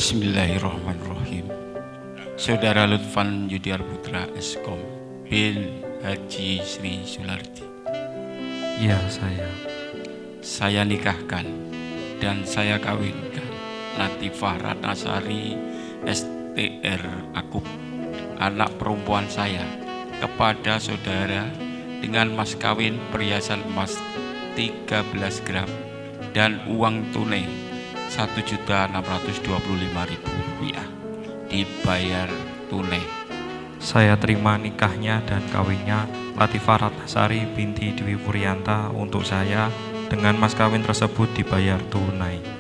Bismillahirrahmanirrahim. Saudara Lutfan Yudiar Putra Eskom bin Haji Sri Sulardi. Ya, Saya nikahkan dan saya kawinkan Latifah Ratnasari STR Akub, anak perempuan saya, kepada saudara dengan mas kawin perhiasan emas 13 gram dan uang tunai Rp1.625.000 dibayar tunai. Saya terima nikahnya dan kawinnya Latifah Ratnasari binti Dwi Purianta untuk saya dengan mas kawin tersebut dibayar tunai.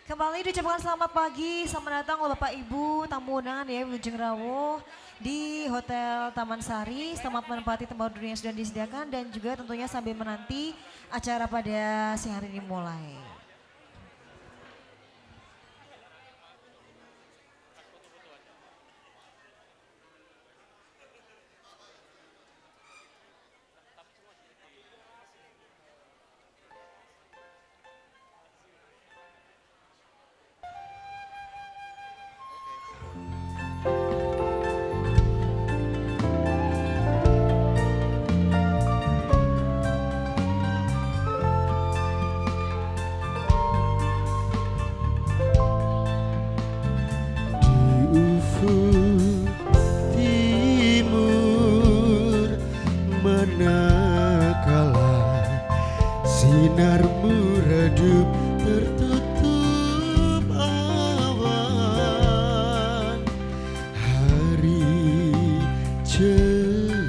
Kembali diucapkan selamat pagi, selamat datang loh Bapak Ibu, tamu undangan ya Wilujeng Rawuh di Hotel Taman Sari. Selamat menempati tempat duduk yang sudah disediakan dan juga tentunya sambil menanti acara pada siang hari ini mulai. Sinarmu redup tertutup awan, hari cerah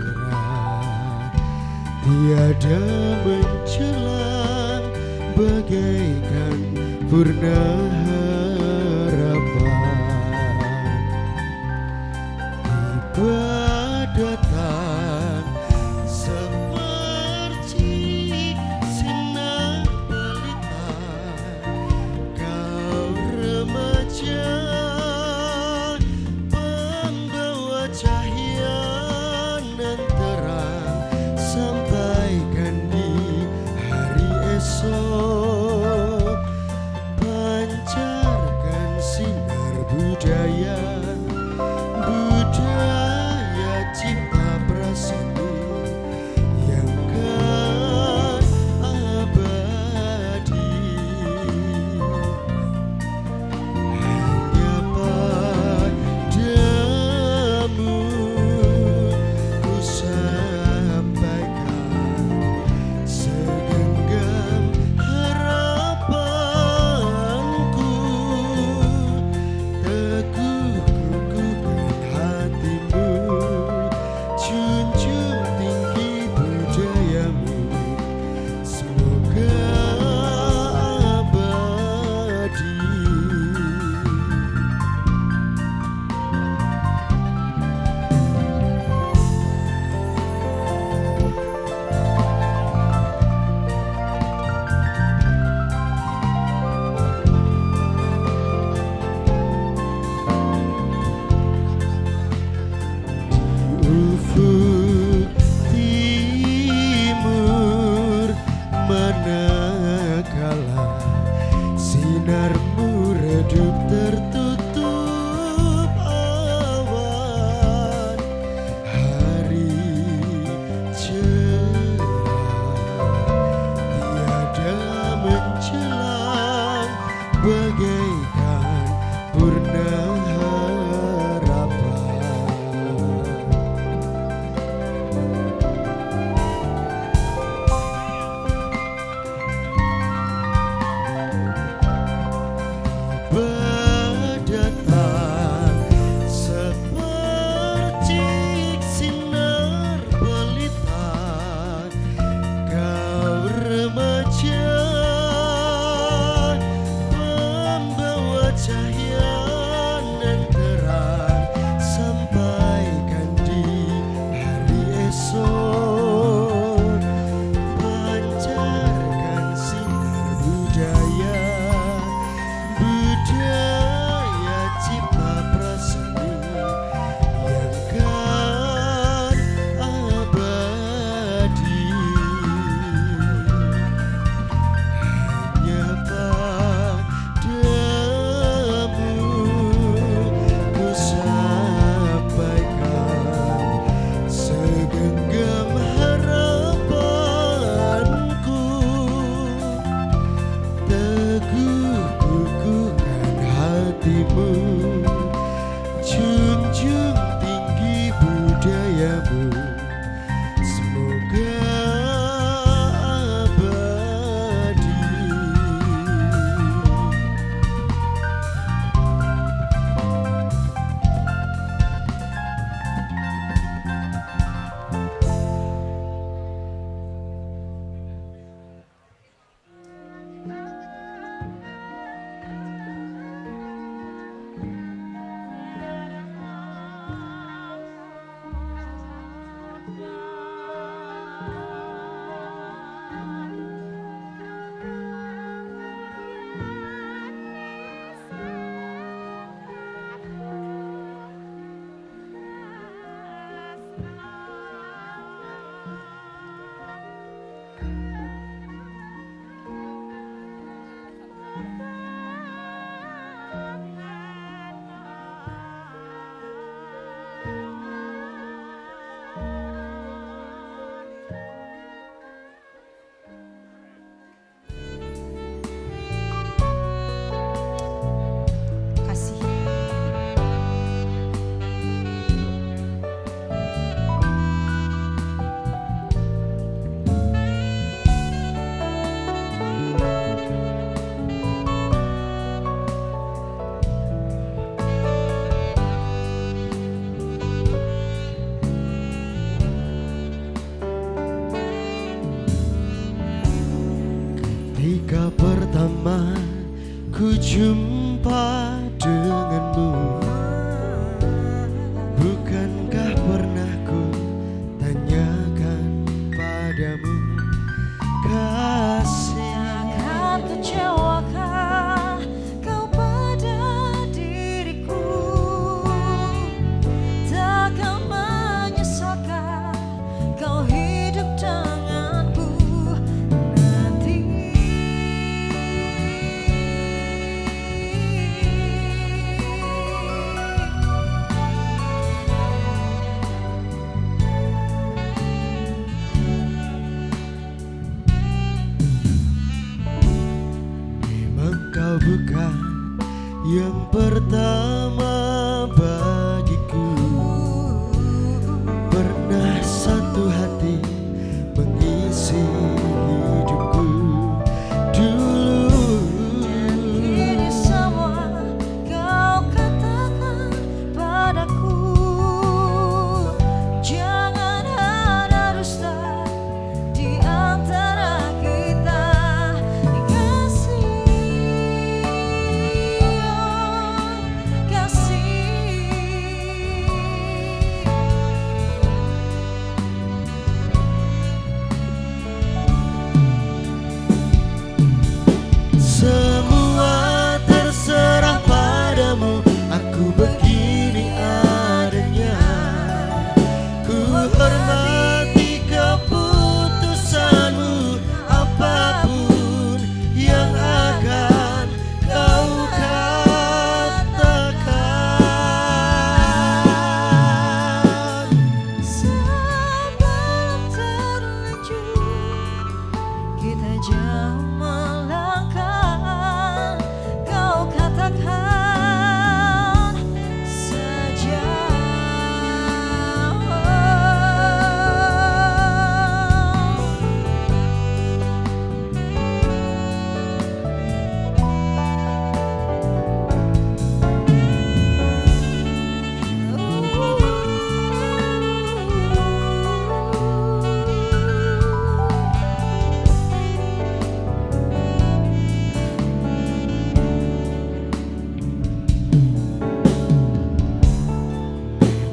tiada mencelang bagaikan purna harapan. Tiba datang budaya bukan yang pertama bagiku. Pernah satu hati mengisi hidupku dulu. Ini semua kau katakan padaku. Jangan ada dusta di antara kita. Kasih, oh, kasih. Semua terserah padamu, aku begini adanya. Ku hormati keputusanmu, apapun yang akan kau katakan. Sebelum terlanjur kita jauh melangkah, kau katakan saja.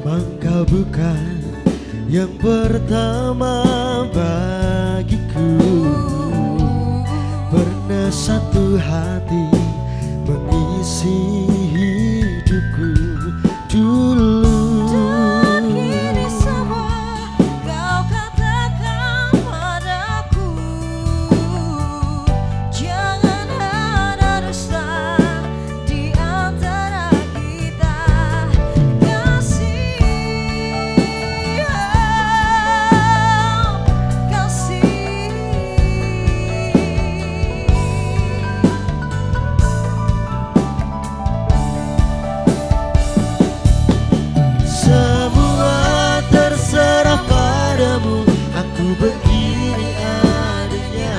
Memang kau bukan yang pertama bagiku. Pernah satu hati mengisi hidupku dulu. Dan kini semua kau katakan padaku. Jangan ada dusta di antara kita. Kasih, oh, kasih. Semua terserah padamu, aku begini adanya.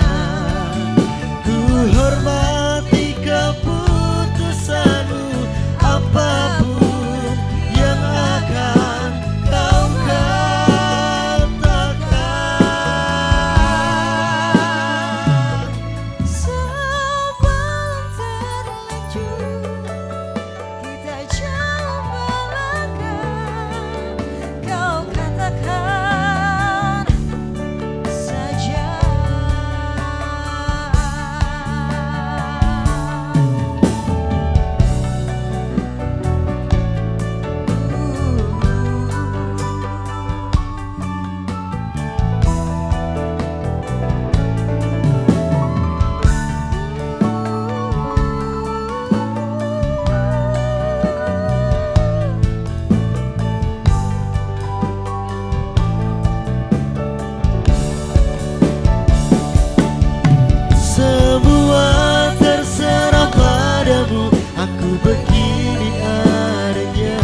Ku hormati keputusanmu, apapun yang akan kau katakan. Sebelum terlanjur kita jauh melangkah, kau katakan saja. Semua terserah padamu, aku begini adanya.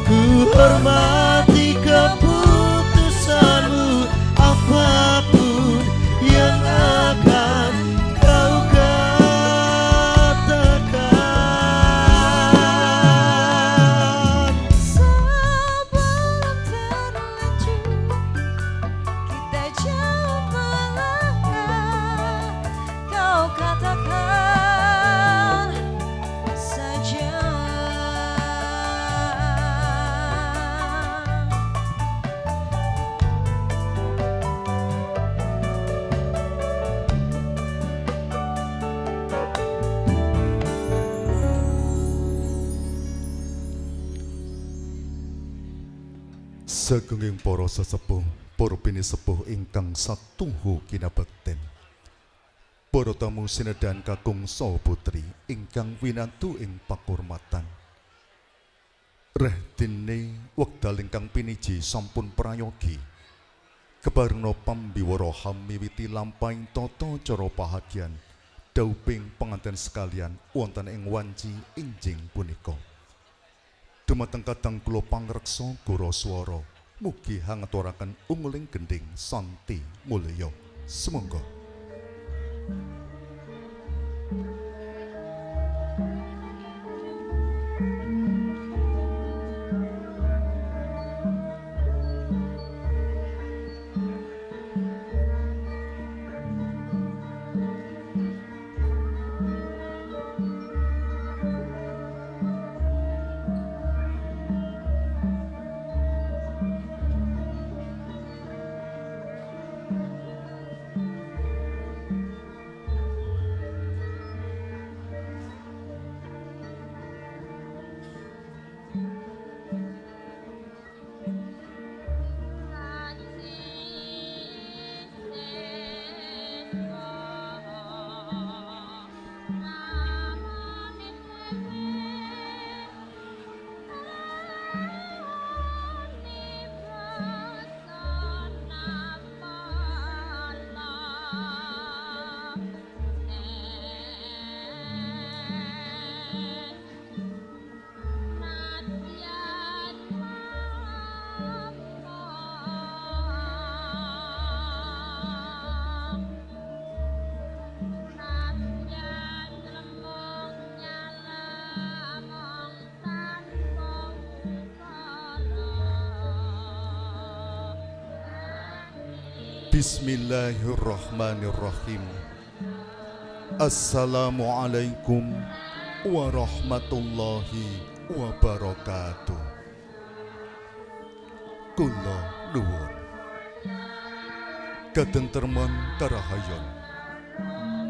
Ku hormati keputusanmu, apapun yang akan kau katakan. Sebelum terlanjur kita jauh melangkah, kau katakan saja. Sagenging para sesepuh, para pinisepuh ingkang satuhu kinabekten. Para tamu sinedan kakung saha putri ingkang winantu ing pakurmatan. Reh dene wekdal ingkang piniji sampun prayogi. Kebarna pambiwara ham miwiti lampahing tata cara pahagyan dauping pengantin sekalian wonten ing wanci injing punika. Dumateng kadang kula pangreksa gura swara, mugi hangaturaken unguling gending santi mulya. Sumangga. Bismillahirrahmanirrahim. Assalamualaikum warahmatullahi wabarakatuh. Kula nuwun katenterman karahayon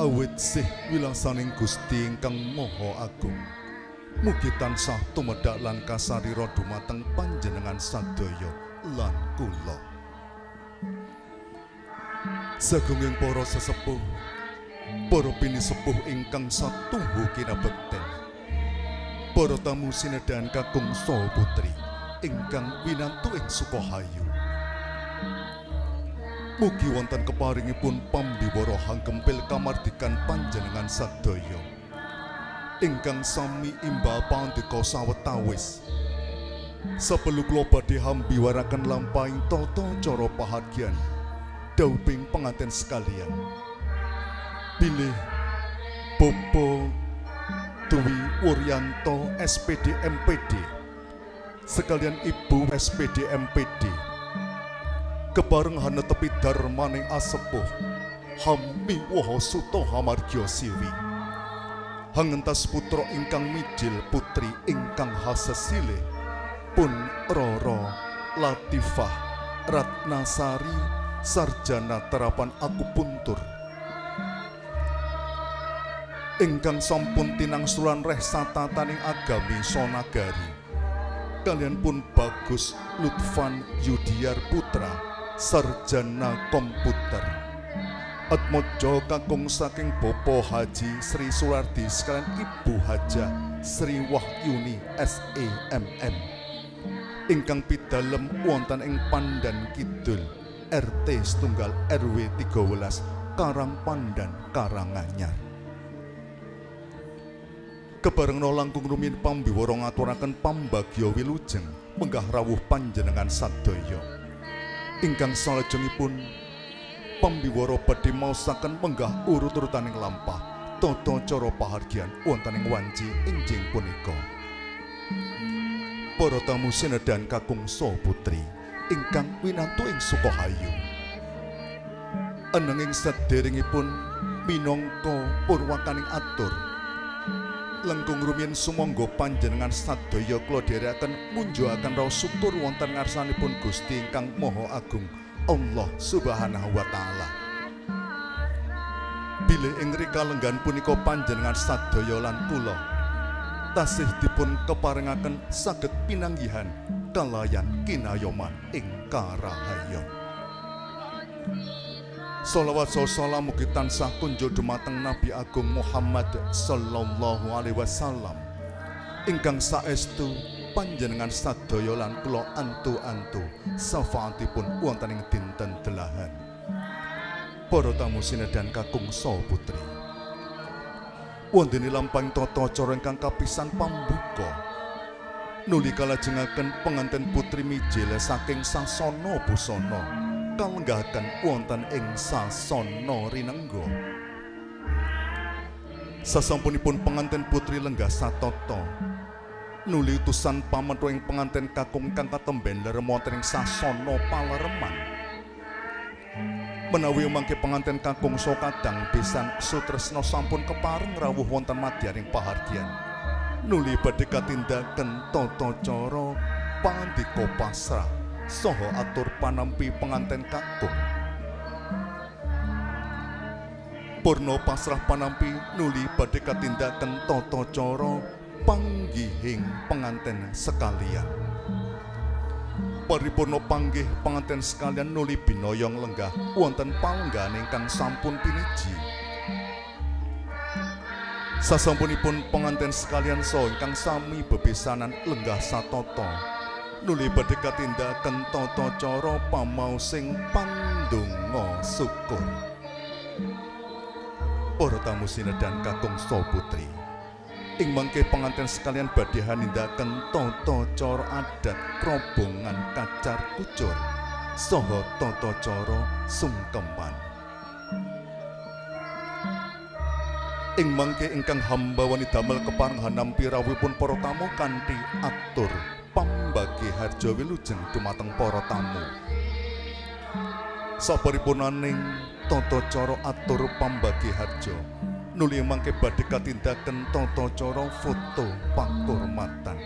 awit sih wilasaning Gusti ingkang Maha Agung mugi tansah tumedhak lan kasarira dumateng panjenengan sadaya lan kula. Sagunging para sesepuh, para pinisepuh ingkang satuhu kinabekten, para tamu sinedahan kakung saha putri ingkang winantu ing Sukahayu. Mugi wonten keparingipun pambiwara hanggempil kamardikan panjenengan sadaya ingkang sami imbal pandika sawetawis. Sapelu kula badhe hambiwaraken lampahing tata cara pahagyan dauping pengantin sekalian, bilih Bopo Dwi Wuryanto SPD MPD sekalian Ibu SPD MPD kebareng hanetepi darmaning asepuh Hami Woho Suto Hamargya Siwi hangentas putra ingkang mijil putri ingkang hasesile pun Roro Latifah Ratnasari sarjana terapan akupuntur ingkang sampun tinangsulan rehsata taning agami sonagari kalian pun Bagus Lutfan Yudiar Putra sarjana komputer atmojo kakung saking Bopo Haji Sri Sulardi sekalian Ibu Haja Sri Wahyuni SEMM ingkang pidalem wonten ing Pandan Kidul RT setunggal RW 13 Karangpandan Karanganyar. Kebarengna langkung rumiyin pambiwara ngaturaken pambagya wilujeng menggah rawuh panjenengan sadaya. Ingkang salajengipun pambiwara badhe maosaken menggah urut-urutaning lampah tata cara pahargyan wonten ing wanci injing punika. Para tamu sinedahan kakung saha putri ingkang winantu ing Sukahayu. Ananging sadèrèngipun minangka purwakaning atur langkung rumiyin sumangga panjenengan sadaya kula dherekaken munjuaken raos syukur wonten ngarsanipun Gusti ingkang Maha Agung Allah Subhanahu wa taala. Bilih ing rikalenggan punika panjenengan sadaya lan kula tasih dipun keparengaken saged pinanggihan kalayan kinayoman ing karahayon. Sholawat salam mugi tansah kunjuk dumateng Nabi Agung Muhammad sallallahu alaihi wasallam ingkang saestu panjenengan sadaya lan kula antu-antu syafaatipun wonten ing dinten delahan. Para tamu sinedahan kakung saha putri, wondene lampahing tata cara ingkang kapisan pambuka nuli kalajengaken penganten putri mijil saking sasana busana kalenggahaken wonten ing sasana rinengga. Sasampunipun penganten putri lenggah satata nuli utusan pametha ing penganten kakung kang katemben lerem wonten ing sasana palereman. Menawi mangke penganten kakung so kadang pisan sutresna sampun kepareng rawuh wonten madyaning pahargyan nuli badhe katindaken tata cara pangandika pasrah saha atur panampi penganten kakung. Purna pasrah panampi nuli badhe katindaken tata cara panggihing penganten sekalian. Paripurna panggih penganten sekalian nuli binaya lenggah wonten palenggahan ingkang sampun piniji. Sasampunipun penganten sekalian saha ingkang sami bebesanan lenggah satata nuli badhe katindaken tata cara pamaosing pandonga syukur. Para tamu sinedan kakung saha putri, ing mangke penganten sekalian badhe hanindaken tata cara adat krobongan kacar kucur saha tata cara sungkeman. Ing mangke ingkang hamba wani damel keparengan nampi rawuhipun para tamu kanthi atur pambagi harja wilujeng dumateng para tamu. Saperipurnaning tata cara atur pambagi harja nuli mangke badhe katindaken tata cara foto pakurmatan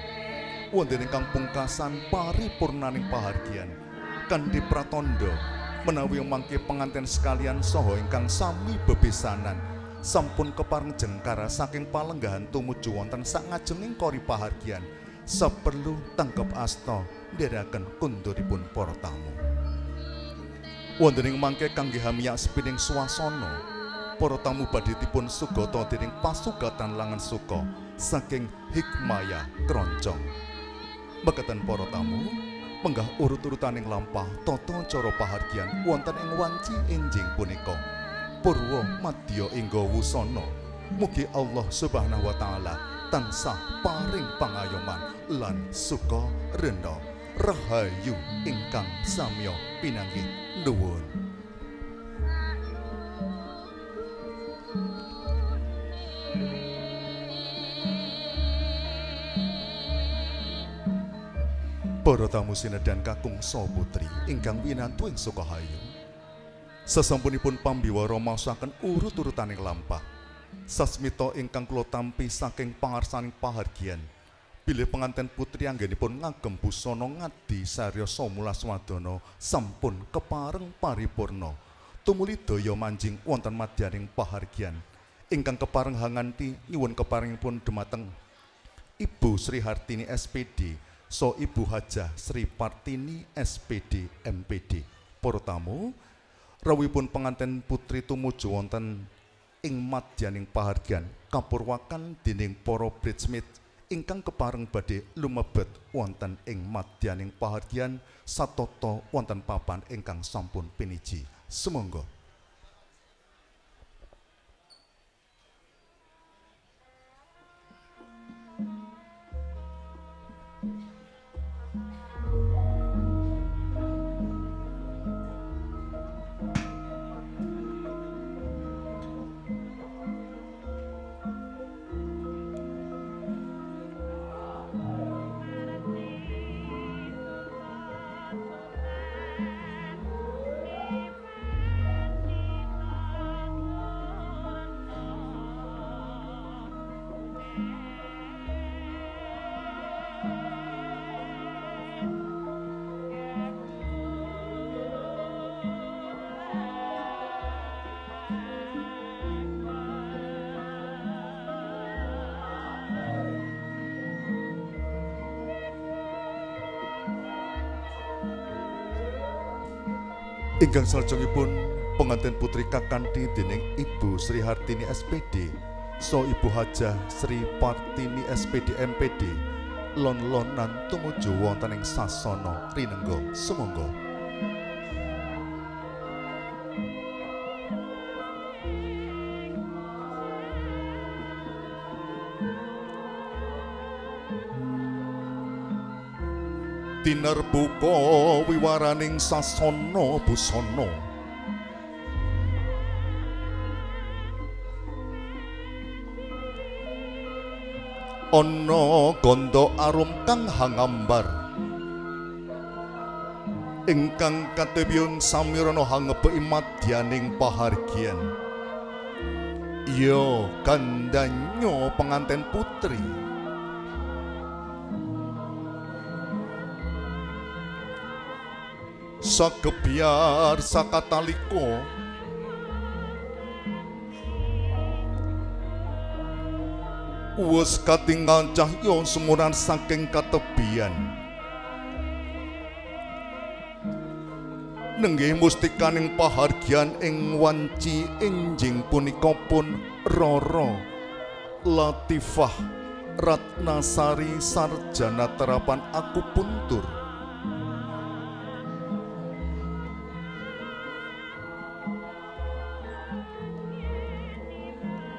wonten ingkang pungkasan paripurnaning pahargyan kanthi pratandha menawi mangke penganten sekalian saha ingkang sami bebesanan sampun kepareng jengkara saking palenggahan tumuju wonten sangajenging kori pahargyan saperlu tangkep asta ndherekaken kunduripun para tamu. Wonten ing mangke kangge hamiyak sepining swasana para tamu badhe dipun sugata dening pasugatan langan suka saking hikmaya kroncong. Mekaten para tamu menggah urut-urutaning lampah tata cara pahargyan wonten ing wanci enjing punika purwa madya engga wusana. Mugi Allah Subhanahu wa taala tansah paring pangayoman lan suka rena rahayu ingkang samya pinanggih nuwun. Para tamu sinedan kakung saha putri ingkang winantu ing Sukahayu, sasampunipun pambiwara maosaken urut-urutaning lampah sasmita ingkang kula tampi saking pangarsaning pahargyan bilih penganten putri anggenipun ngagem busana ngadi sarya 19 wadana sampun kepareng paripurna tumuli daya manjing wonten madyaning pahargyan ingkang kepareng hanganti nyuwun keparengipun dhumateng Ibu Sri Hartini SPD so Ibu Hajah Sri Partini SPD MPD. Para tamu, rawuhipun penganten putri tumuju wonten ing madyaning pahargyan kapurwakan dening para bridesmaid ingkang kepareng badhe lumebet wonten ing madyaning pahargyan satata wonten papan ingkang sampun piniji. Sumangga. Ingkang salajengipun penganten putri kakanthi dening Ibu Sri Hartini SPD so Ibu Hajah Sri Partini SPD MPD lon-lonan tumuju wonten ing sasana rinengga. Sumangga. tinerbuka wiwaraning sasana busana ana ganda arum kang hangambar ingkang katebyon samirana hangepi madyaning pahargyan ya kandanyo penganten putri sagebyar sakataliko wis katingal cahya sumuran saking katebian nenggih mustikaning pahargyan ing wanci enjing punika pun Rara Latifah Ratnasari sarjana terapan akupuntur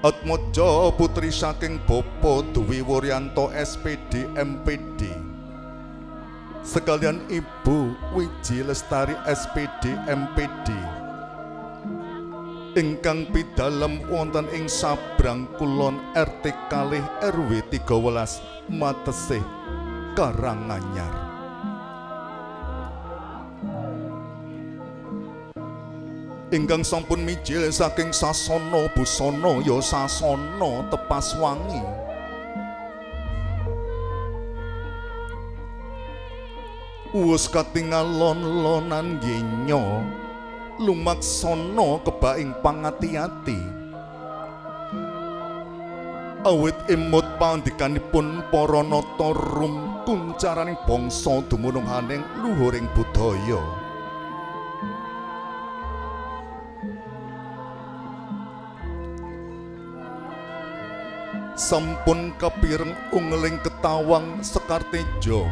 Atmaja putri saking Bapa Dwi Wuryanto SPD MPD sekalian Ibu Wiji Lestari SPD MPD ingkang pidalem wonten ing Sabrang Kulon RT kalih RW 13 Matesih Karanganyar ingkang sampun mijil saking sasana busana ya sasana tepas wangi wis katingalon-lonan genya lumaksana kebaing pangati-ati awit imut pandikanipun para nata rum kuncaraning bangsa dumunung haning luhuring budaya sampun kapireng ungling ketawang Sekartejo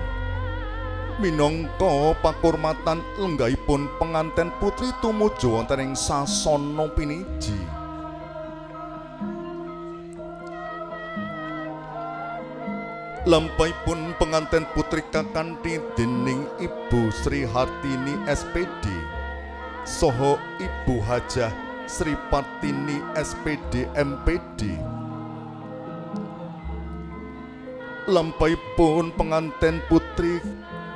minangka pakurmatan lenggahipun penganten putri tumuju wonten ing sasana piniji lampahipun penganten putri kakanthi dening Ibu Sri Hartini SPD saha Ibu Hajah Sri Partini SPD MPD lampahipun penganten putri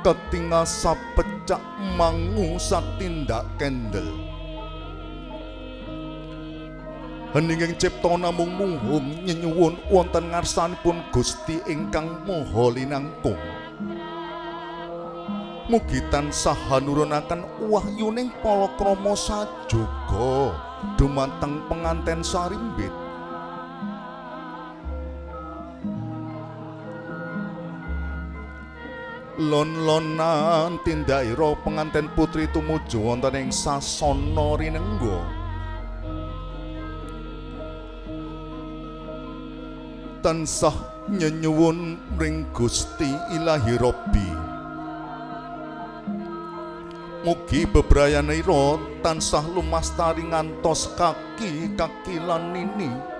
ketingal sapecak mangu satindak kendel heninging cipta namung muhum nyenyuwun wonten ngarsanipun Gusti ingkang Maha Linangkung mugi tansah nurunaken wahyuning palakrama sajoga dumateng penganten sarimbit lon-lonan tindakira penganten putri tumuju wonten ing sasana rinengga tansah nyenyuwun ring Gusti Ilahi Robbi mugi bebrayanira tansah lumastari ngantos kaki lan nini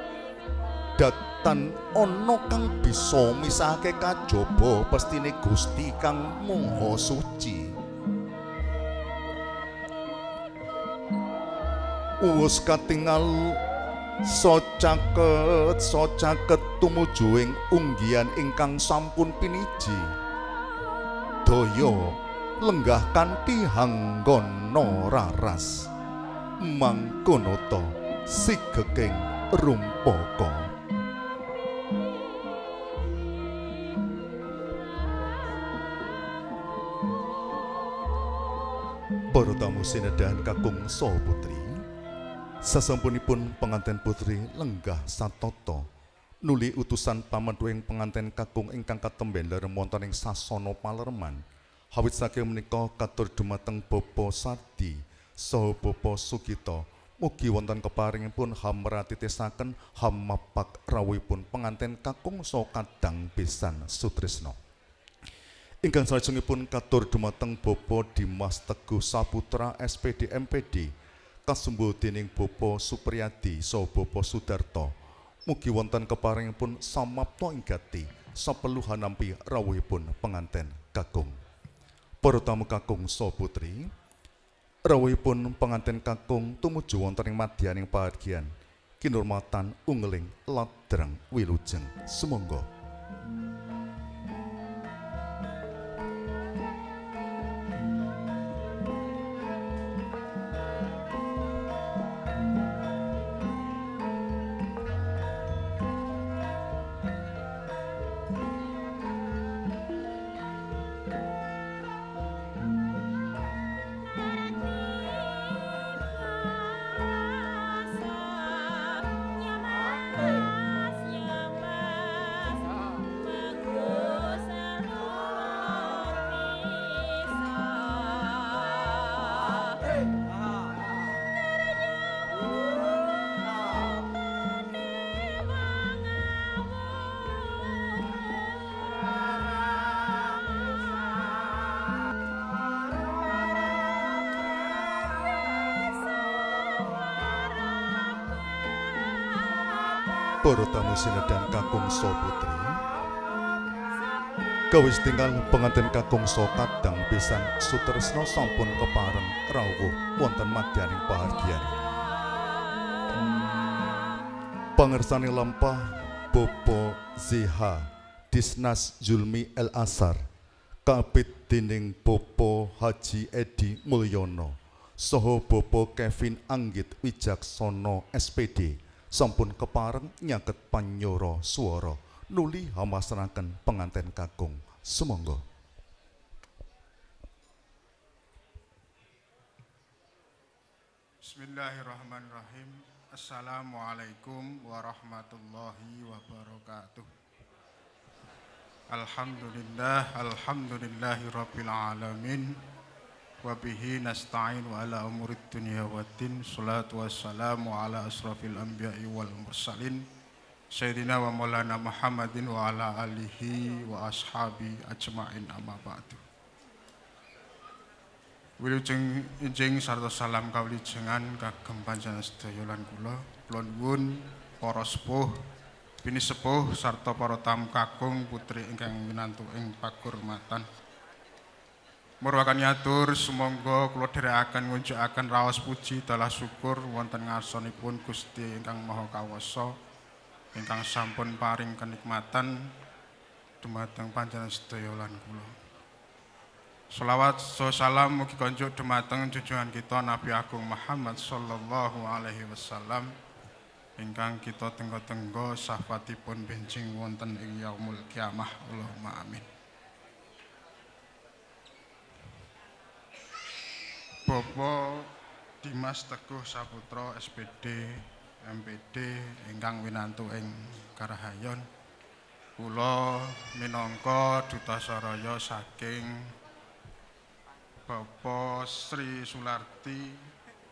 datan ana kang bisa misahake kajaba pestine Gusti kang Maha Suci wis katingal socaket tumuju ing unggihan ingkang sampun piniji daya lenggah kanthi hanggana raras mangkono ta sigeking rumpaka para tamu sinedahan kakung saha putri sasampunipun penganten putri lenggah satata nuli utusan pamedhuing penganten kakung ingkang katemben larem wonten ing sasana palereman hawit saking menika katur dumateng Bapa Sardi saha Bapa Sugita mugi wonten keparingipun hamratitesaken hamapak rawuhipun penganten kakung saha kadang besan sutresna ingkang salajengipun katur dumateng Bapa Dimas Teguh Saputra SPD MPD kasumbuh dening Bapa Supriyadi saha Bapa Sudarto mugi wonten keparingipun samapta inggati sapeluhan nampi rawuhipun penganten kakung Para tamu kakung saha putri, rawuhipun pengantin kakung tumuju wonten ing madyaning pahargyan kinurmatan unggeling ladrang wilujeng. Sumangga. Para tamu sinedan kakung saha putri, kawis tinggal pengantin kakung saha kadang pisan sutresna sampun kepareng rawuh wonten madyaning pahargyan. Pangersane lampah Bapak ZH Disnas Zulmi El Asar kapit dening Bapak Haji Edi Mulyono saha Bapak Kevin Anggit Wijaksono SPD sampun kepareng nyaket panyoro swara nuli hamasraken penganten kakung. Sumangga. Bismillahirrahmanirrahim. Assalamualaikum warahmatullahi wabarakatuh. Alhamdulillahi rabbil alamin. Wabihi nasta'in wa ala umurid dunia waddin. Salatu wassalamu ala asrafil anbiya'i wal mursalin Sayyidina wa maulana Muhammadin wa ala alihi wa ashabi ajma'in amma ba'du. Wilujeng injing sarta salam kawilujengan kagem panjenengan sedaya lan kula nuwun para sepuh, bini sepuh sarta para tamu kakung putri ingkang winantu ing pakurmatan. Murwakan yatur sumangga kula dherekaken ngunjukaken raos puji dalah syukur wonten ngarsanipun Gusti ingkang Maha Kawasa ingkang sampun paring kenikmatan dumateng panjenengan sedaya lan kula. Shalawat salam mugi konjuk dumateng junjungan kita Nabi Agung Muhammad sallallahu alaihi wasallam ingkang kita tenggo-tenggo syafaatipun benjing wonten ing yaumul kiamah. Allahumma amin. Bapak Dimas Teguh Saputra SPD MPD ingkang winantu ing Karahayon, kula minangka duta saraya saking Bapak Sri Sularti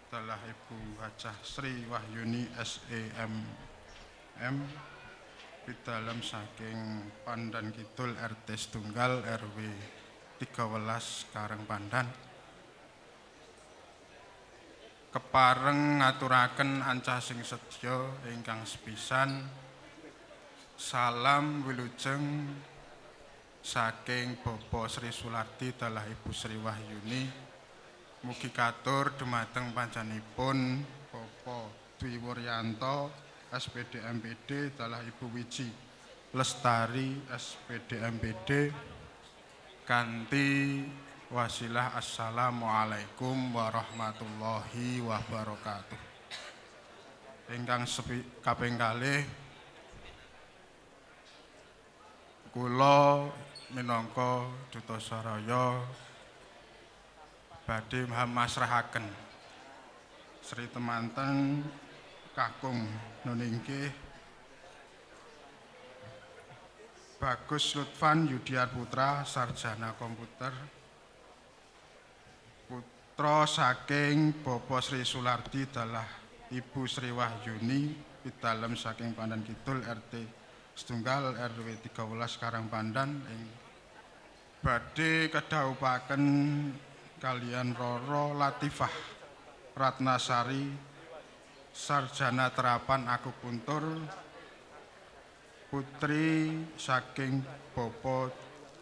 dalah Ibu Hajah Sri Wahyuni SEMM pidalem saking Pandan Kidul RT Setunggal RW 13 Karang Pandan kepareng ngaturaken ancah sing sedya ingkang sepisan salam wilujeng saking Bapak Sri Sularti dalah Ibu Sri Wahyuni mugi katur dumateng panjenenganipun Bapak Dwi Wuryanto SPD MPD dalah Ibu Wiji Lestari SPD MPD kanthi wasilah assalamualaikum warahmatullahi wabarakatuh. Ingkang kaping kalih kula minangka duta saraya badhe masrahaken Sri temanten kakung nuningkih Bagus Lutfan Yudiar Putra sarjana komputer putra saking Bapak Sri Sularti dalah Ibu Sri Wahyuni pidalem saking Pandan Kidul RT Setunggal RW 13 Karang Pandan ing badhe kedhawuhaken kalian Roro Latifah Ratnasari sarjana terapan akupuntur putri saking Bapak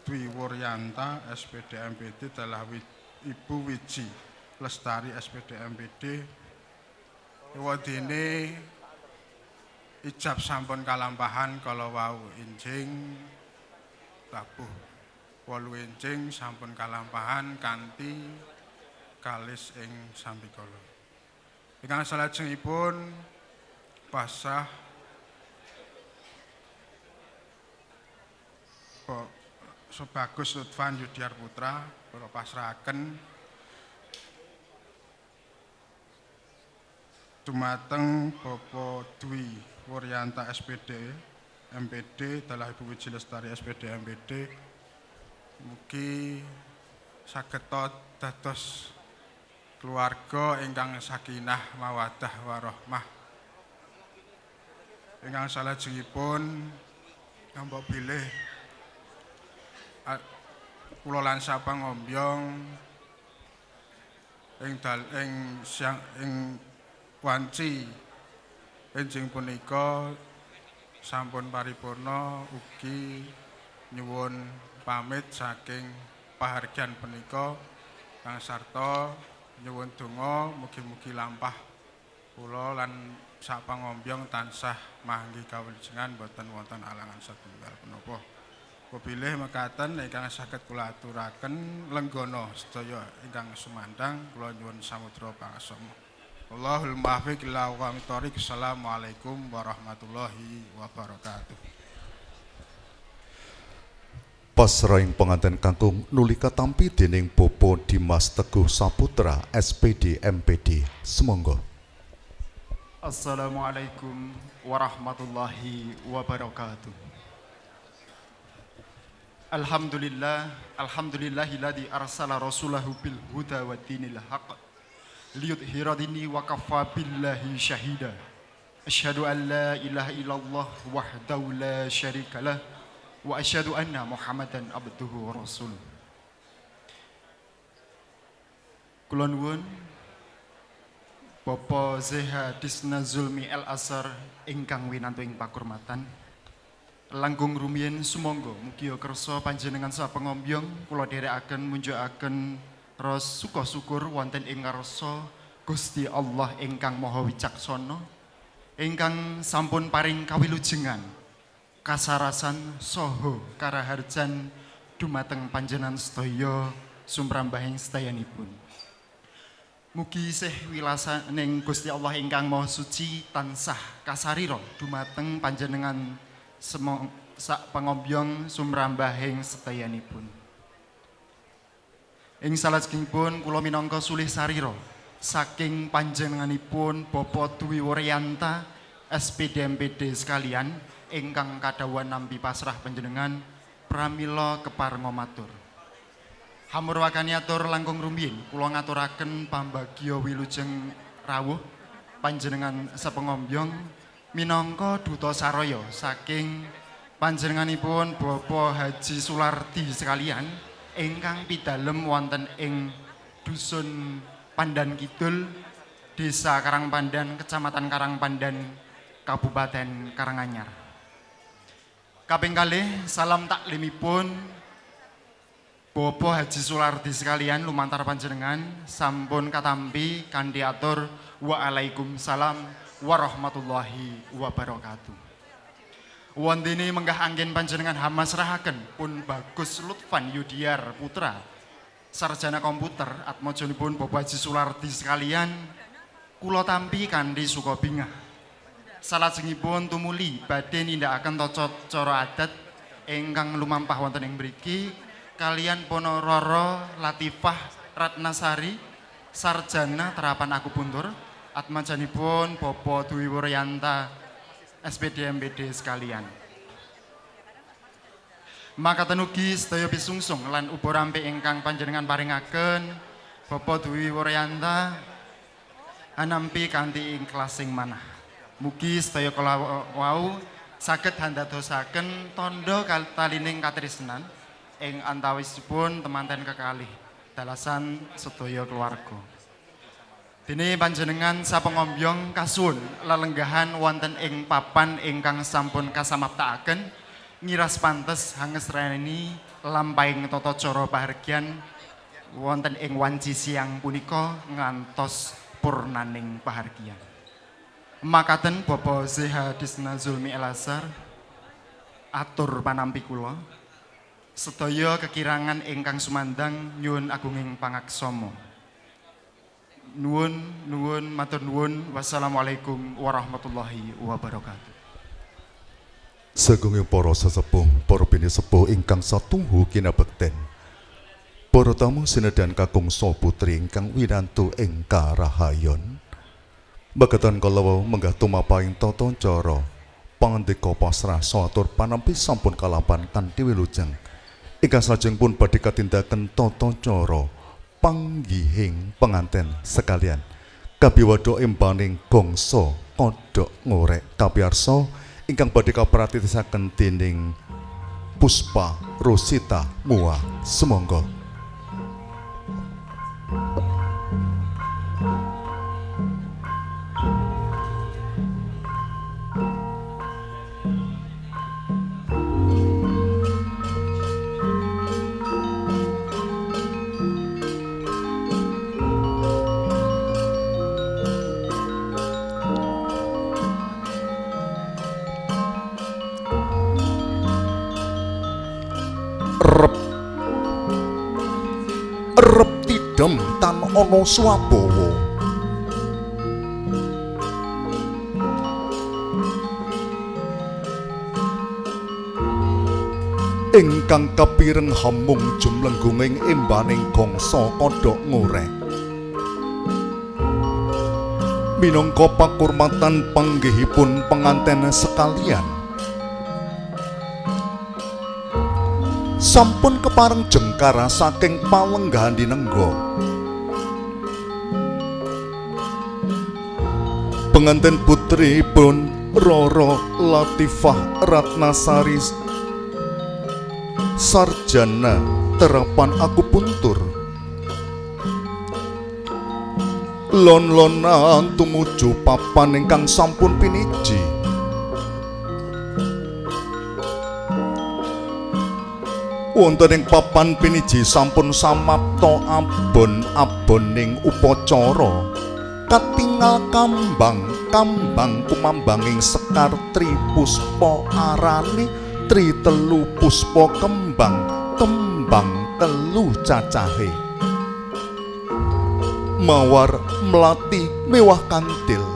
Dwi Wuryanta SPD MPD telah Ibu Wiji Lestari SPD MPD wadene ijab sampun kalampahan kala wau enjing tabuh 8 enjing sampun kalampahan kanthi kalis ing sambikala. Ingkang salajengipun pasrah Sebagus Lutfan Yudiar Putra kula pasrahaken dumateng Bapak Dwi Wuryanta SPD MPD telah Ibu Wiji Lestari SPD MPD mugi saged dados keluarga ingkang sakinah mawaddah warahmah. Ingkang salajengipun nampa bilih kula lan sapangombyong ing wanci enjing punika sampun paripurna ugi nyuwun pamit saking pahargyan punika kang sarta nyuwun donga mugi-mugi lampah kula lan sapangombyong tansah manggi kawilujengan boten wonten alangan satunggal punapa. Wabilih mekaten ingkang saged kula aturaken lenggana sedaya ingkang sumandang kula nyuwun samudra pangasama. Allahul muwaffiq ila aqwamit thoriq. Assalamualaikum warahmatullahi wabarakatuh. Pasraing penganten kakung nuli katampi dening Bapak Dimas Teguh Saputra SPD MPD. Semonggo. Assalamualaikum warahmatullahi wabarakatuh. Alhamdulillahilladzi arsala rasulahu bil huda wa dinil haqq liyudhhira dini wa kafa billahi syahida. Asyhadu an la ilaha illallah wahdahu la syarikalah wa asyhadu anna Muhammadan abduhu wa rasuluh. Kula nuwun Bapak Zeha Disna Zulmi El Asar ingkang winantu ing pakurmatan. Langkung rumiyin sumangga mugi kersa panjenengan sapengombyong kula dherekaken munjukaken ros suka syukur wonten ing ngarsa Gusti Allah ingkang Maha Wicaksana ingkang sampun paring kawilujengan kasarasan saha karaharjan dumateng panjenengan sedaya sumrambahing sedayanipun. Mugi isih wilasaning Gusti Allah ingkang Maha Suci tansah kasarira dumateng panjenengan sak pangombyong sumrambahing sedayanipun. Ing salajengipun kula minangka sulih sarira saking panjenenganipun Bapak Dwi Wuryanta SPD MPD sekalian ingkang kadhawuhan nampi pasrah panjenengan pramila keparenga matur. Hamurwakani atur langkung rumiyin kula ngaturaken pambagya wilujeng rawuh panjenengan sapengombyong minangka duta saraya saking panjenenganipun Bapak Haji Sulardi sekalian ingkang pidalem wonten ing dusun Pandan Kidul, Desa Karangpandan, Kecamatan Karangpandan, Kabupaten Karanganyar. Kaping kalih salam taklimipun Bapak Haji Sulardi sekalian lumantar panjenengan sampun katampi kanthi atur waalaikumsalam warahmatullahi wabarakatuh. Wondene menggah anggen panjenengan hamasrahaken pun Bagus Lutfan Yudiar Putra sarjana komputer atmajanipun Bapak Haji Sulardi sekalian kula tampi kanthi suka bingah. Salajengipun tumuli badhe nindakaken tata cara adat ingkang lumampah wonten ing mriki kalian Ponorogo Latifah Ratnasari sarjana terapan akupuntur atmajanipun Bapak Dwi Wuryanta SPD MPD sekalian. Makaten ugi sedaya pisungsung lan ubo rampe ingkang panjenengan paringaken Bapak Dwi Wuryanta anampi kanthi ikhlas ing manah. Mugi sedaya kala wau saged handadosaken tandha katalining katresnan ing antawisipun temanten kekalih dalasan sedaya keluarga. Dene panjenengan sapengombyong kasuwun lelenggahan wonten ing papan ingkang sampun kasamaptakaken ngiras pantes hangesreni lampahing tata cara pahargyan wonten ing wanci siang punika ngantos purnaning pahargyan. Makaten Bapak Zehadisna Zulmi El-Azhar atur panampi kula. Sedaya kekirangan ingkang sumandang nyuwun agunging pangaksama. Nuwun matur nuwun. Wassalamualaikum warahmatullahi wabarakatuh. Sagunging para sesepuh, para pinisepuh ingkang satunggu kinabekten. Para tamu sinedan kakung putri ingkang winantu ing karahayon. Bagatan kalawau menggah tumapaing tata cara pangandika pasrah satur panampi sampun kalapan kanthi wilujeng. Ingkang salajeng pun badhe katindaken tata cara panggihing penganten sekalian. Kabiwada empaning gongso kodhok ngorek kapiyarsa ingkang badhe kapratitisaken dening Puspa Rosita Mua. Sumangga. Rep tidem tan ana Swabawa. Ingkang kapireng hamung jumlenggunging embaning gongso kodhok ngorek. Minangka pakurmatan panggihipun penganten sekalian, sampun kepareng jengkara saking palenggahan dinengga. Penganten putri pun Roro Latifah Ratnasari sarjana terapan akupuntur. Lon-lonan tumuju papan ingkang sampun piniji. Wonten ing papan piniji sampun samapta abon-aboning upacara. Katingal kambang kumambanging Sekar Tri Puspa arane Tri Telu Puspa kembang telu cacahe. Mawar melati mewah kantil.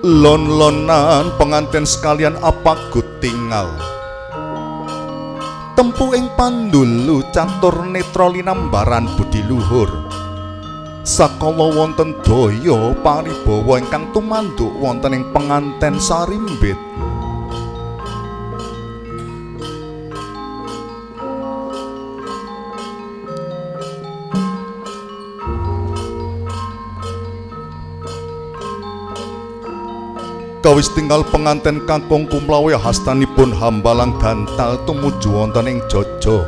Lon-lonan penganten sekalian apagut tinggal. Tempu ing pandulu catur netra linambaran budi luhur. Sakala wonten daya paribawa ingkang tumanduk wonten ing penganten sarimbit. Kawis tinggal penganten kakung kumlawe hastanipun hambalang gantal tumuju wonten ing jaja.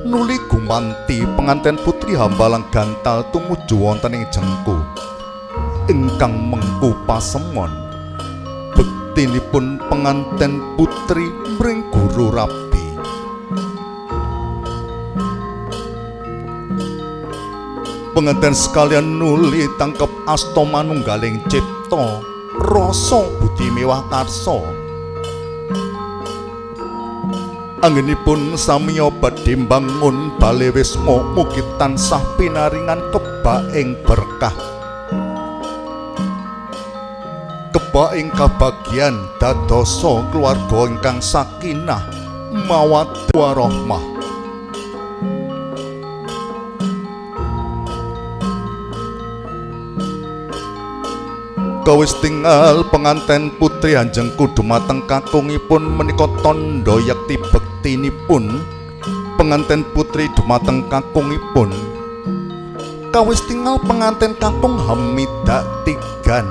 Nuli gumanti penganten putri hambalang gantal tumuju wonten ing jengku. Ingkang mengku pasemon. Bektinipun penganten putri mring guru rabi. Penganten sekalian nuli tangkep asta manunggaling cipta. Rasa budi mewah karsa. Anggenipun samiya badhe mbangun bale wisma mugi tansah pinaringan kebak ing berkah. Kebak ing kabagyan dadosa keluarga ingkang sakinah mawaddah warahmah. Kawis tinggal penganten putri anjengku dumateng kakungipun menika tandha yakti bektinipun penganten putri dumateng kakungipun. Kawis tinggal penganten kakung hamidak tigan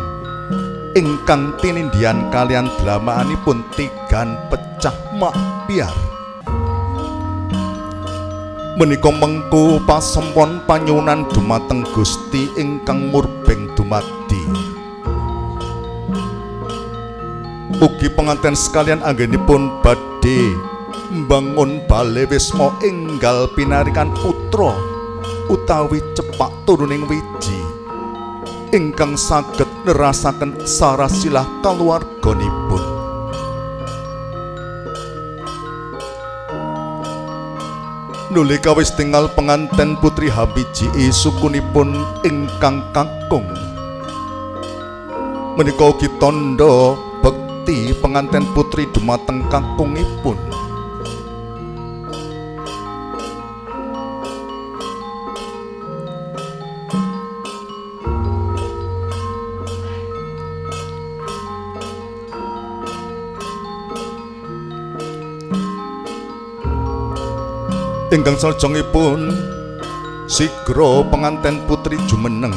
ingkang tinindian kalian dramaanipun tigan pecah makbiar. Menika mengku pasempon panyuwunan dumateng Gusti ingkang murbeng dumadi. Ugi penganten sekalian anggenipun badhe mbangun bale wisma enggal pinarikan putra utawi cepak turuning wiji ingkang saged nerasaken sarasilah kaluwarganipun. Nuli kawis tinggal penganten putri Habiji sukunipun ingkang kakung. Menika ugi tandha bekti penganten putri dumateng kakungipun. Ingkang salajengipun sigra penganten putri jumeneng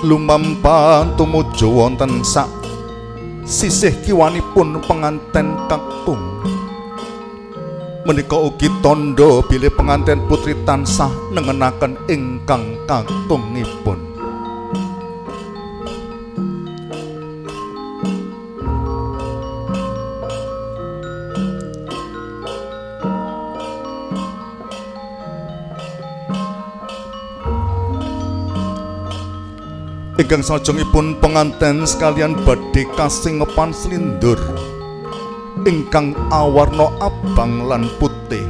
lumampah tumuju wonten sak sisih kiwanipun penganten kakung. Menika ugi tandha bilih penganten putri tansah nengenaken ingkang kakungipun. Ingkang salajengipun penganten sekalian badhe kasingepan slindur ingkang awarna abang lan putih.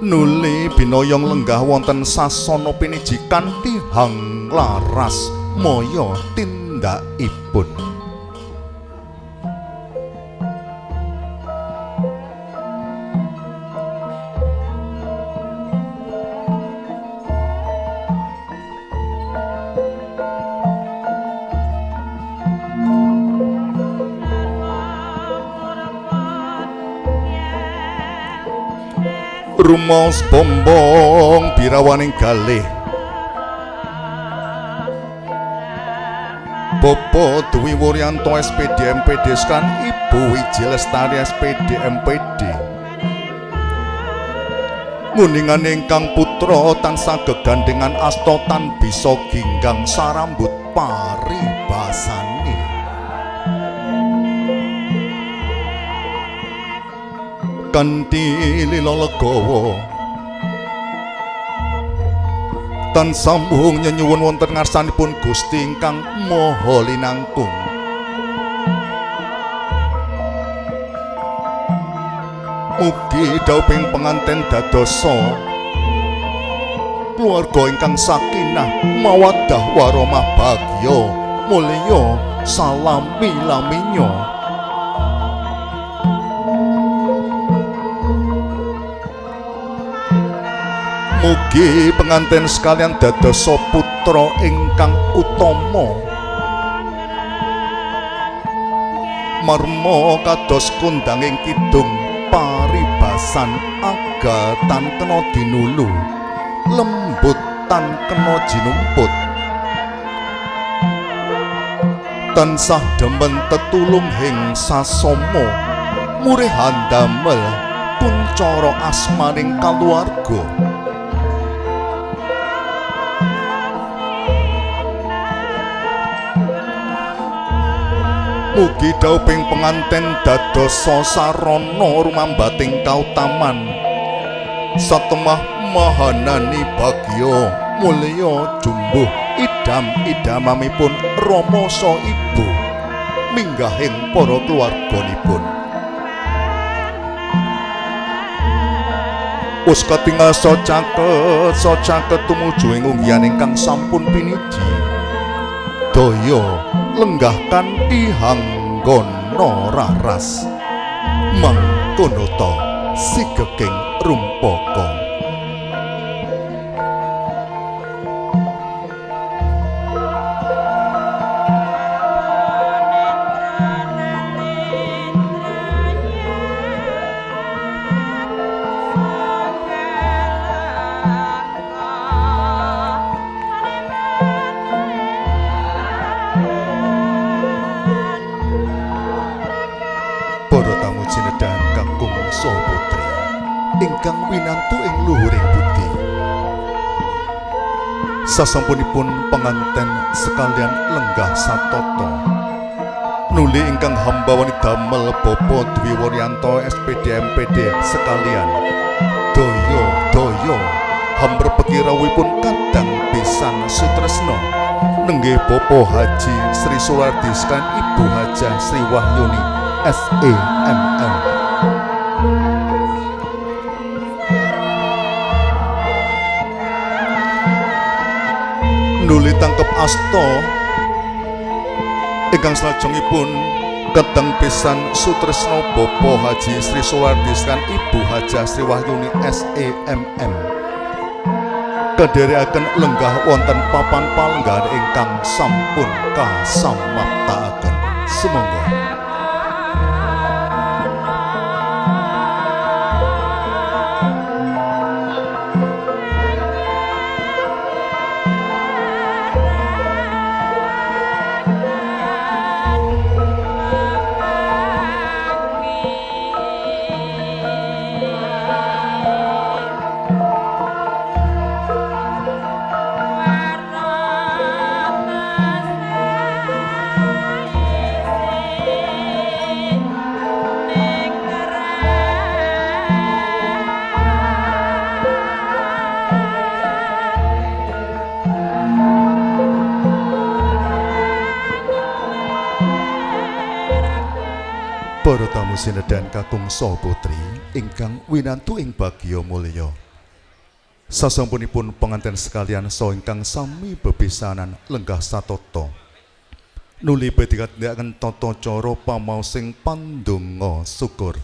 Nuli binoyong lenggah wonten sasana piniji kanthi hang laras maya tindakipun. Rumaos bombong birawaning galih Bapak Dwi Wuryanto SPD MPD kan Ibu Wiji Lestari SPD MPD nguningan ingkang putra tansah gegandengan asta tan bisa ginggang sarambut paribasane. Kanthi lila legawa tan sambung nyenyuwun wonten ngarsanipun Gusti ingkang Maha Linangkung. Mugi dauping penganten dadosa keluarga ingkang sakinah mawaddah warahmah bagya mulya salami laminya. Mugi penganten sekalian dadosa putra ingkang utama marma kados kundanging kidung paribasan agatan kena dinulu lembut tan kena jinumput tansah demen tetulung hing sasama murihan damel kuncara asmaning kaluwarga. Mugi dauping penganten dadosa sarana rumambating kautaman satemah mahanani bagya mulya jumbuh idam-idamamipun rama sa ibu minggahing para keluarganipun. Us katingal sacaket tumuju ing unggihan ingkang sampun piniji daya lenggah kanthi hanggana raras mangkono ta sigeking rumpaka. ingkang winantu ing luhuring budi. Sasampunipun penganten sekalian lenggah satata nuli ingkang hambawani damel Bapak Dwi Wuryanto SPD MPD sekalian daya hamrebeki rawuhipun kadang pisan sutresna nenggih Bapak Haji Sri Sulardi sekalian Ibu Hajah Sri Wahyuni SEMM. Nuli tangkep asta ingkang salajengipun kadang pisan sutresna Bapak Haji Sri Sulardi sekalian Ibu Hajah Sri Wahyuni SEMM kadherekaken lenggah wonten papan palenggahan ingkang sampun kasamaptaaken. Sumangga. Para tamu sinedan kakung saha putri ingkang winantu ing bagya mulya. Sasampunipun penganten sekalian saha ingkang sami bepisanan lenggah satata nuli badhe ngaturaken tata cara pamaosing pandonga syukur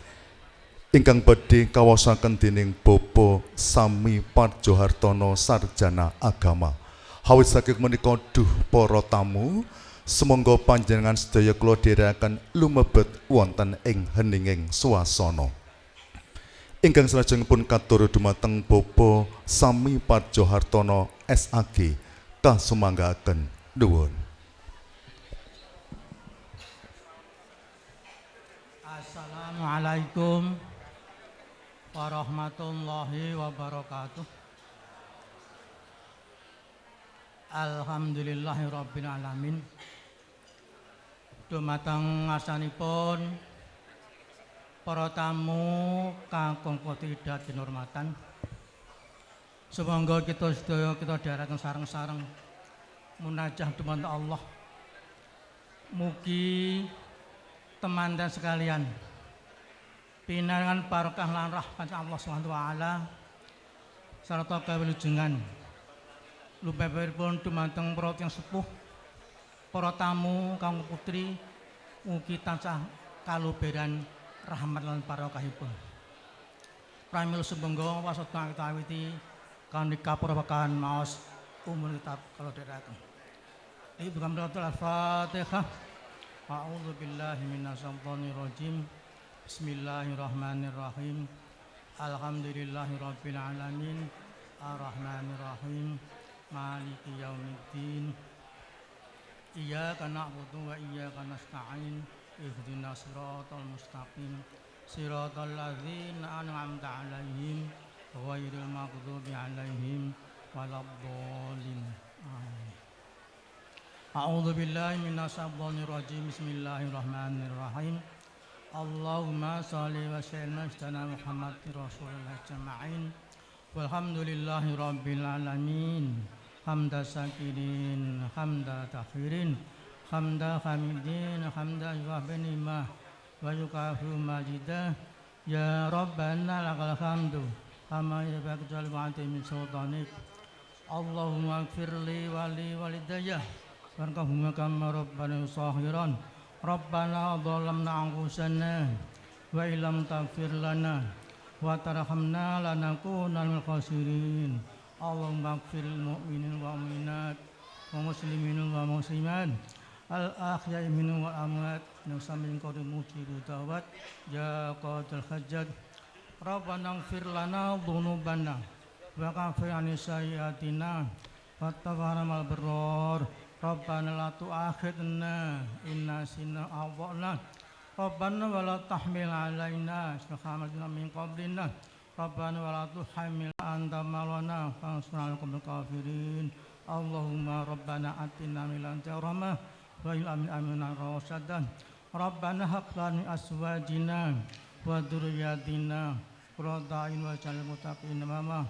ingkang badhe kawasaken dening Bapak Sami Parjohartono Sarjana Agama. Hawit saking menika duh para tamu, semonggo panjenengan sedaya kula dherekaken lumebet wonten ing heninging swasana. Ingkang salajengipun katur dumateng Bapak Sami Parjohartono SAG kasumanggaken nuwun. Assalamualaikum warahmatullahi wabarakatuh. Alhamdulillahirabbil alamin. Dumateng ngarsanipun para tamu kakung tidak dinurmatan. Sumangga kita sedaya kita dherekaken sareng-sareng munajat dumateng Allah. Mugi teman-teman sekalian pinaringan barokah lan rahmat Allah Subhanahu wa taala sarta kawilujengan lumebetipun dumateng para tiyang sepuh, para tamu kang putri, mugi tansah kaluberan rahmat lan barokahipun. Pramila sumangga wasata kita awiti kanthi kapurwakan maos umur kitab kala dherekaken. Ibu kamratul Al-Fatihah. A'udzu billahi minasyaitonir rajim. Bismillahirrahmanirrahim. Alhamdulillahirabbil alamin. Ar-Rahmanirrahim. Maliki yaumiddin. Iyyaka na'budu wa iyyaka nasta'in. Ihdinas siratal mustaqim. Siratal ladzina an'amta 'alaihim ghairil maghdubi 'alaihim waladdallin. Amin. A'udzu billahi minasyaitonir rajim. Bismillahirrahmanirrahim. Allahumma shalli wa sallim ala Muhammad rasulillah jama'in. Walhamdulillahi rabbil alamin. Hamda syakirin, hamda takhirin, hamda hamidin, hamda yuhabinimah wa yukafu majidah. Ya Rabbana lakal hamdu kama yabaqjal wa'ati min sultanik. Allahumma gfirli wali walidayah warhamhuma kama rabbana sahiran. Rabbana dhalamna anfusana wa illam taghfir lana wa tarhamna lanakunanna minal khasirin. Allahumma ighfiril mu'minin wa mu'minat wa muslimin wa muslimat al-ahya'i minhum wal amwat nasamin qadri mujibu dawat ya qadil hajat. Rabbana ighfir lana dhunubana wa kafir an sayyiatina wa tawaffana mal birrar. Rabbana la tu'akhidna in nasina aw akhtana. Rabbana wa la tahmil alaina isra hamalan min qablina Rabbana wa la tuhammil anta ma lana fansurna al-qawmil kafirin. Allahumma rabbana atina min ladunka rahmah wa ilhamna amina rasadan. Rabbana hab lana min azwajina wa dzurriyyatina qurrata a'yun waj'alna lil muttaqina imama.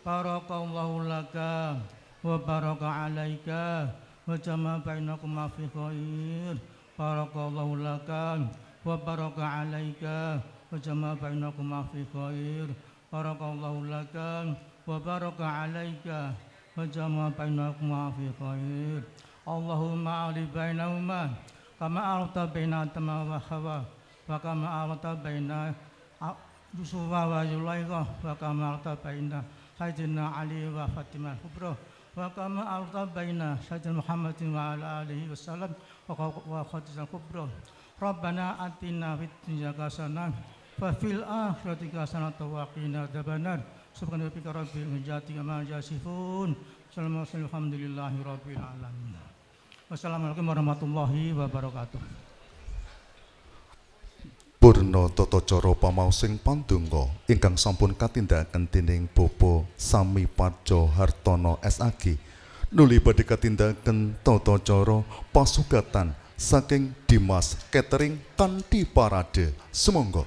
Barakallahu laka wa baraka alaika wa jama'a bainakuma fi khair. Barakallahu laka wa baraka alaika wa jama'a bainakuma fi khair. Barakallahu laka wa baraka alaika wa jama'a bainakuma fi khair. Allahumma ali bainahuma kama alta baina Adama wa Hawa wa kama alta baina Yusufa wa Zulaikha wa kama alta baina Sayyidina Ali wa Fatimah Kubra wa kama alta baina Sayyidina Muhammadin wa ala alihi wasallam wa Khadijah Kubra. Rabbana atina fid dunya hasanah wa fil akhirati hasanah wa qina adzabannar. Subhana rabbika rabbil izzati amma yasifun. Alhamdulillahi rabbil alamin. Wassalamualaikum warahmatullahi wabarakatuh. Purna tata cara pamaosing pandonga ingkang sampun katindakaken dening Bapak Sami Padja Hartono SAG nuli badhe katindakaken tata cara pasugatan saking Dimas Catering kanthi parade. Sumangga.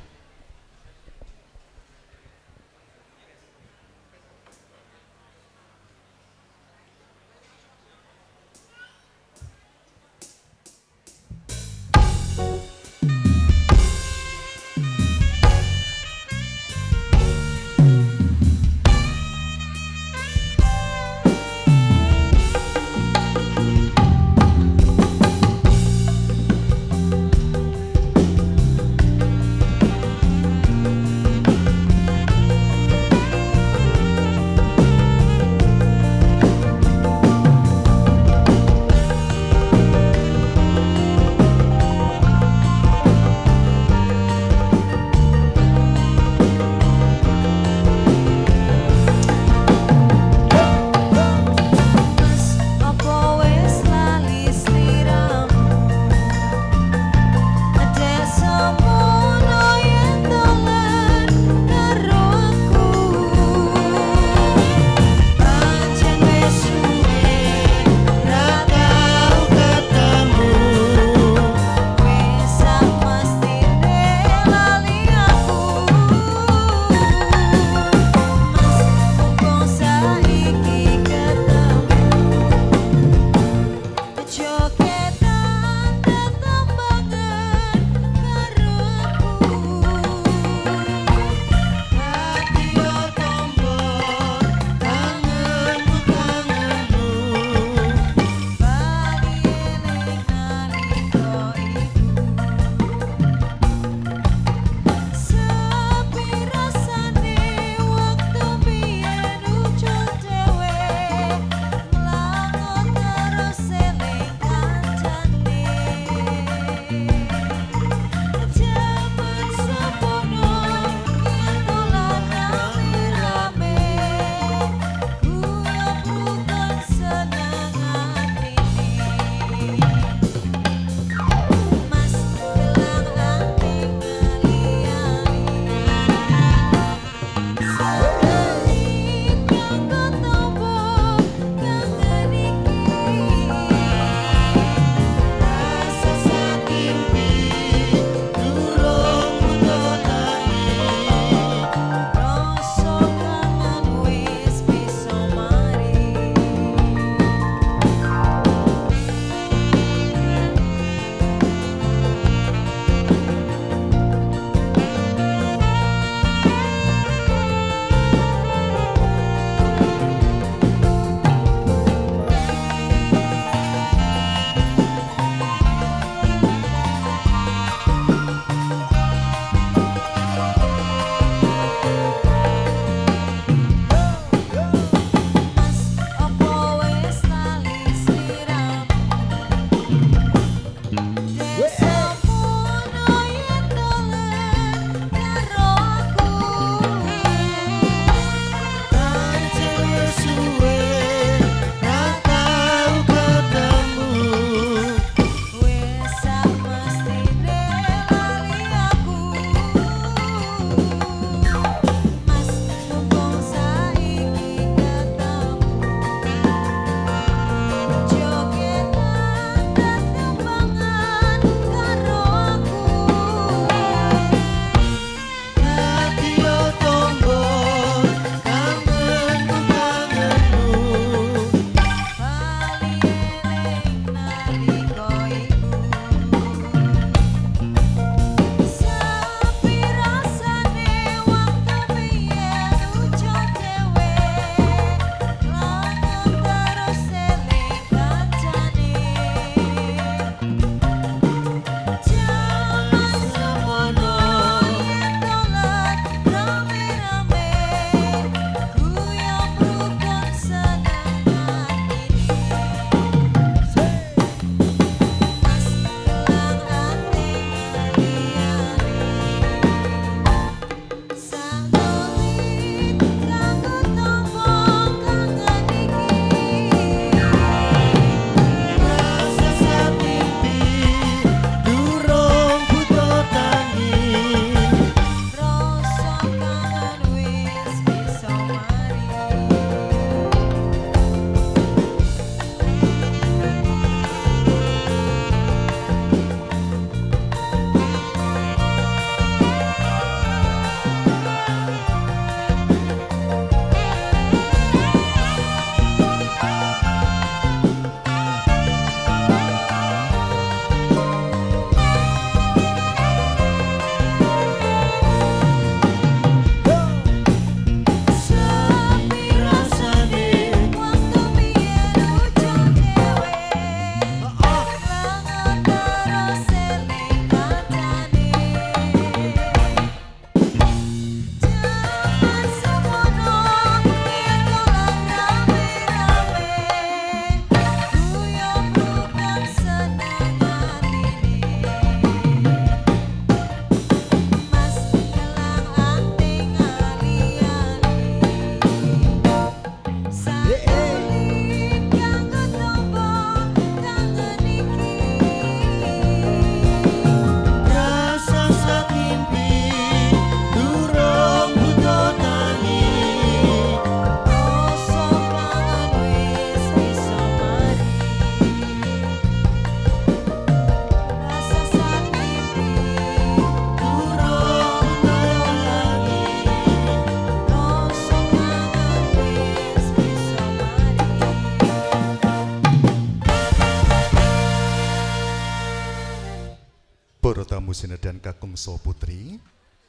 Para tamu sinedan kakung saha putri,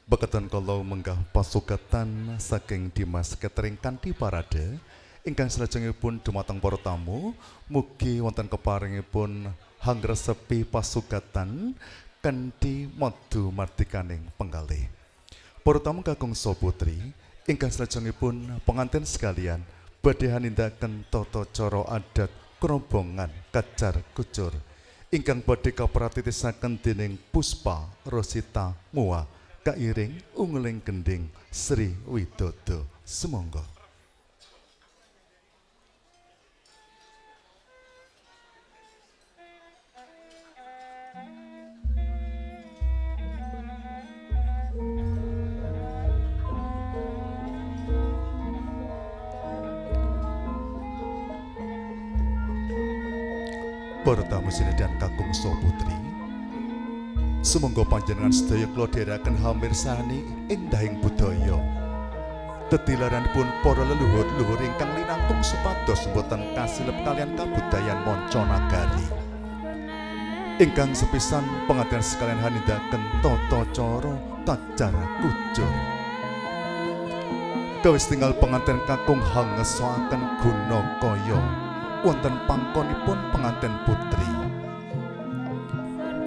beketan kala menggah pasugatan saking Dimas Catering kanthi parade ingkang salajengipun dumateng para tamu, mugi wonten keparingipun hangresepi pasugatan kanthi madu martikaning penggalih. Para tamu kakung saha putri, ingkang salajengipun pengantin sekalian badhe hanindaken tata cara adat kerombongan kacar kucur ingkang badhe kapratitisaken dening Puspa Rosita Mua kairing ungling gending Sri Widodo. Sumangga. Para tamu sinedan kakung saha putri, sumangga panjenengan sedaya kula dherekaken hamirsani endahing budaya. Tetilaranipun para leluhur-leluhur ingkang linangkung supados boten kasilep kalian kabudayan manca nagari. Ingkang sepisan pengantin sekalian hanindaken tata cara kacar kucur. Kawis tinggal pengantin kakung hangesaken guna kaya wonten pangkonipun pengantin putri.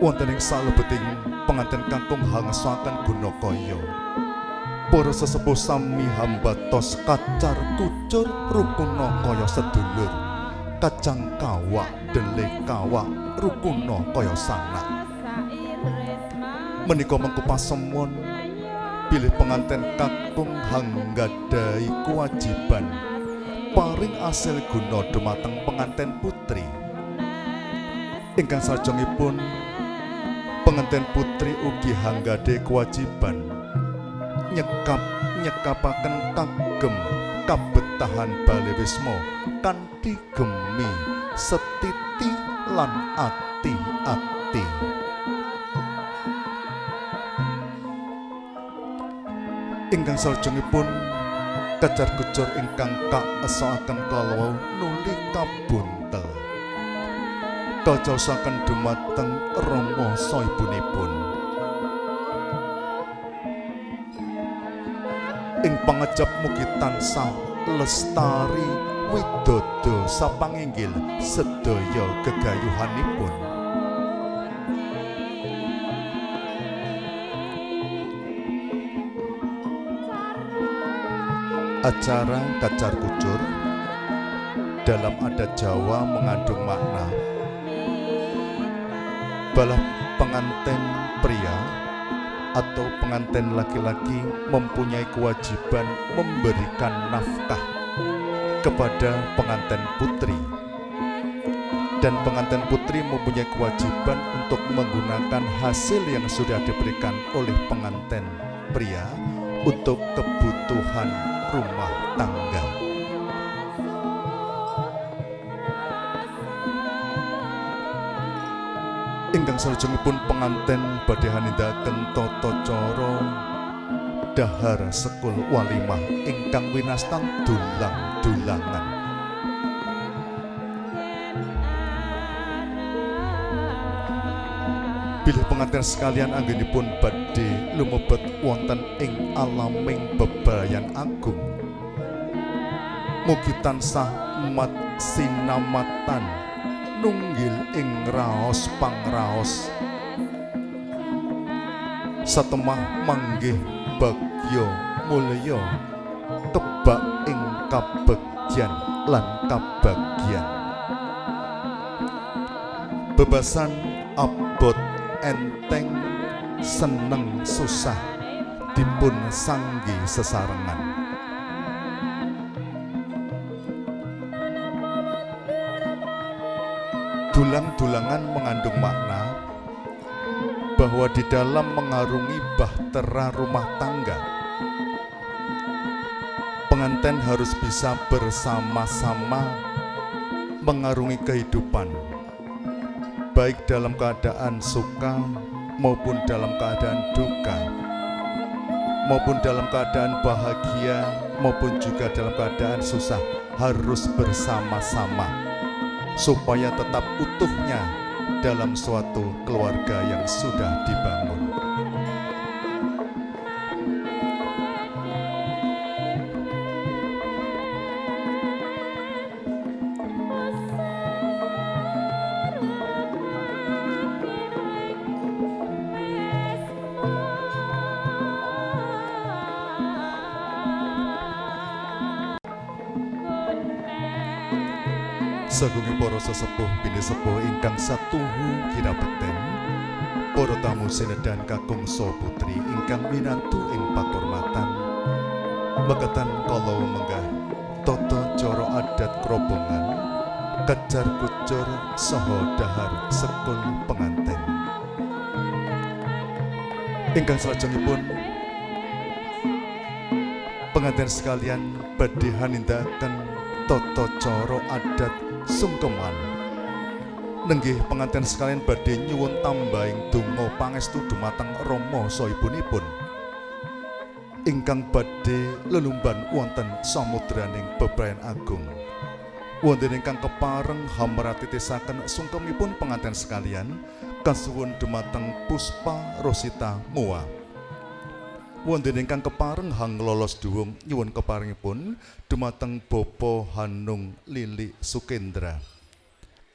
Wonten ing salebeting pengantin kakung hangesaken guna kaya, para sesepuh sami hambatos kacar kucur rukuna kaya sedulur, kacang kawak dele kawak rukuna kaya sanak. Menika mengko pasemon bilih pengantin kakung hanggadhahi kewajiban paring asil guna dumateng pengantin putri. Ingkang salajengipun pengantin putri ugi hanggadhahi kewajiban nyekapaken kagem kabetahan Bali Wisma kanthi gemi setiti lan ati-ati. Ingkang salajengipun kacar kucur ingkang kaesoaken kalawau nuli kabuntel kacaosaken dumateng Rama saha ibunipun. Ing pangajap mugi tansah lestari widodo sapanginggil sedaya gegayuhanipun. Acara kacar kucur dalam adat Jawa mengandung makna balah pengantin pria atau pengantin laki-laki mempunyai kewajiban memberikan nafkah kepada pengantin putri, dan pengantin putri mempunyai kewajiban untuk menggunakan hasil yang sudah diberikan oleh pengantin pria untuk kebutuhan rumah tangga. Ingkang salajengipun pengantin badhe hanindaken tata cara dahar sekul walimah ingkang winastan dulang-dulangan. Bilih pengantin sekalian anggenipun badhe lumebet wonten ing alaming bebayan agung, mugi tansah mat sinamatan nunggil ing raos pangraos, satemah manggih bagya mulya kebak ing kabegyan lan kabagyan. Bebasan abot enteng seneng susah dipun sanggi sesarengan. Dulang-dulangan mengandung makna bahwa di dalam mengarungi bahtera rumah tangga, pengantin harus bisa bersama-sama mengarungi kehidupan, baik dalam keadaan suka maupun dalam keadaan duka, maupun dalam keadaan bahagia maupun juga dalam keadaan susah, harus bersama-sama supaya tetap utuhnya dalam suatu keluarga yang sudah dibangun. Sagungi para sesepuh bini sepuh ingkang satuhu kinabekten, para tamu sinedan kakung saha putri ingkang winantu ing pakurmatan, meketan kala menggah tata cara adat krobongan, kejar kucur saha dahar sekun penganten. Ingkang salajengipun penganten sekalian badhe hanindaken tata cara adat sungkeman. Nenggih penganten sekalian badhe nyuwun tambahing donga pangestu dumateng Rama saha ibunipun ingkang badhe lelumban wonten samudraning bebrayan agung. Wonten ingkang kepareng hamratitisaken sungkemipun penganten sekalian kasuwun dumateng Puspa Rosita Moa. Wonten ingkang kepareng hanglolos duwung nyuwun keparengipun dumateng Bapa Hanung Lili Sukendra,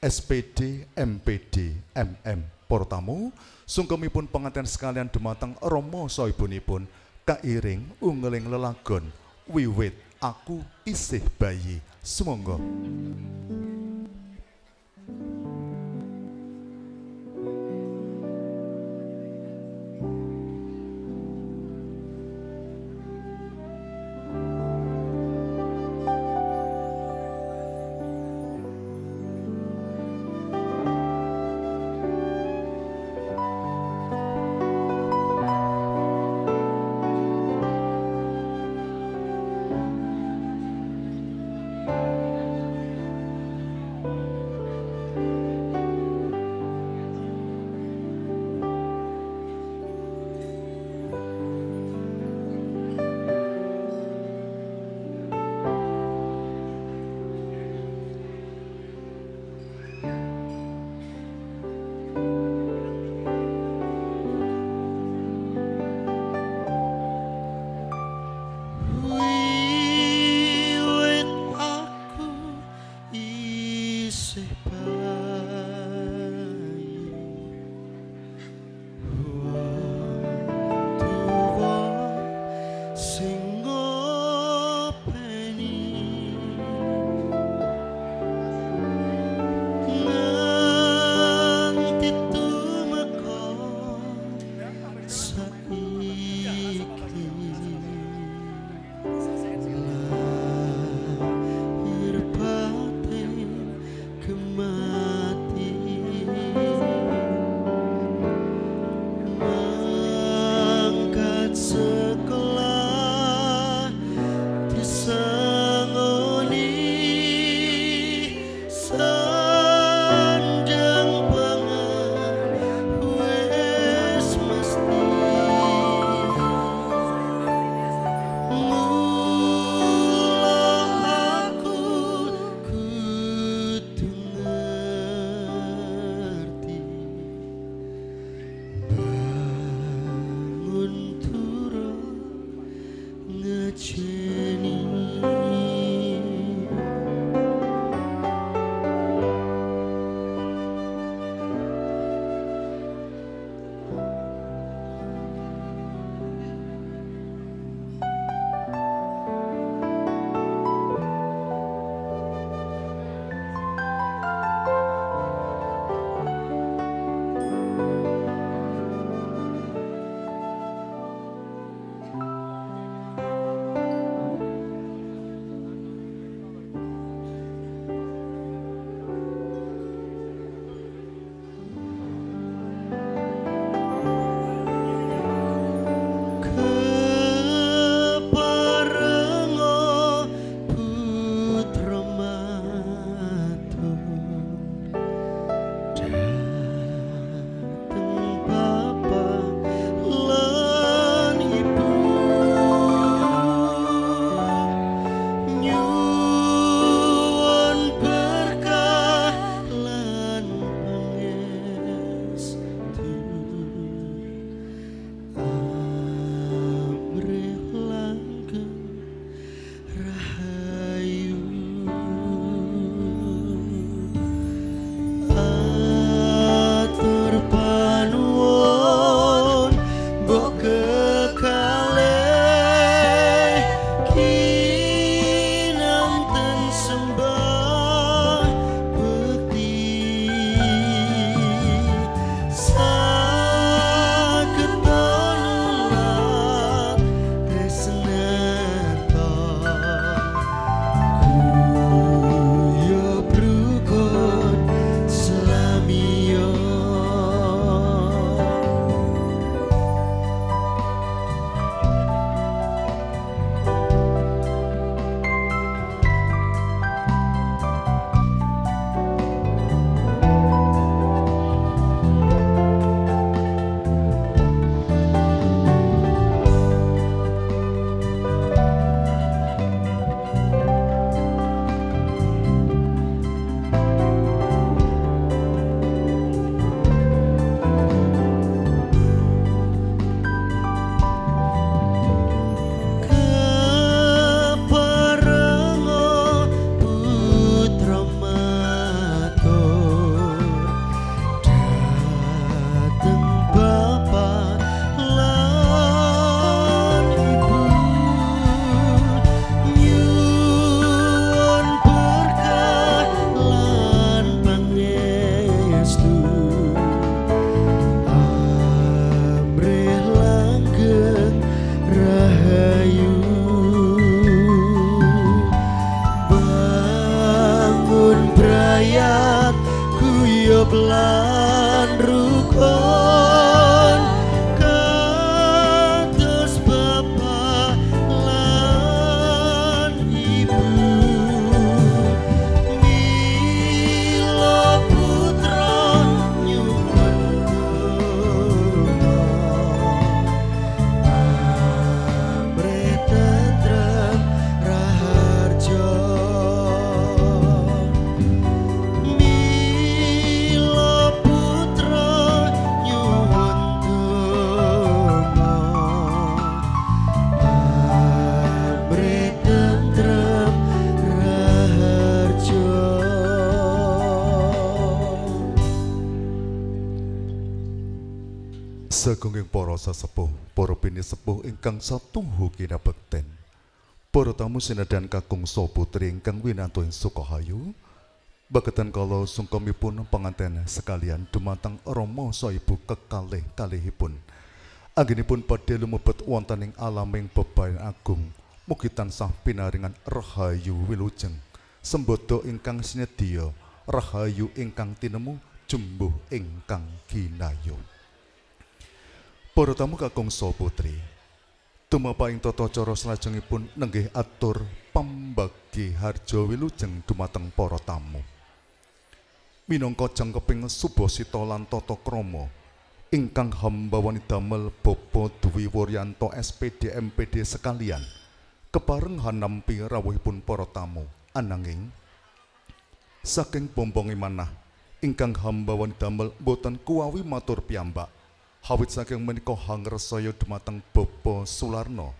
SPD, MPD, MM. Para tamu, sungkemipun penganten sekalian dumateng Rama saha ibunipun kairing ungeling lelagon Wiwit Aku Isih Bayi. Sumangga. Resep lan rukun kados bapak lan ibu mila putra nyuwun amrit tentrem raharja mila putra nyuwun donga amrit tentrem raharja. Sagunging para sesepuh, para pinisepuh ingkang satuhu kinabekten, para tamu sinedan kakung saha putri ingkang winantu ing Sukahayu, bagetan kala sungkemipun panganten sekalian dumateng Rama saha Ibu kekalih-kalihipun. Anggenipun badhe lumebet wonten ing alaming bebayan agung, mugi tansah pinaringan rahayu wilujeng, sembodo ingkang sinedya, rahayu ingkang tinemu, jumbuh ingkang ginayu. Para tamu kakung saha putri, tumapaing tata cara salajengipun nenggih atur pambagi harja wilujeng dumateng para tamu. Minangka jangkeping Subasita lan tata krama ingkang hambawani damel Bapak Dwi Wuryanto SPD MPD sekalian, kepareng hanampi rawuhipun para tamu, ananging saking bombongi manah ingkang hambawani damel boten kuwawi matur piyambak. Hawit saking menika hangresaya dumateng Bapak Sularno,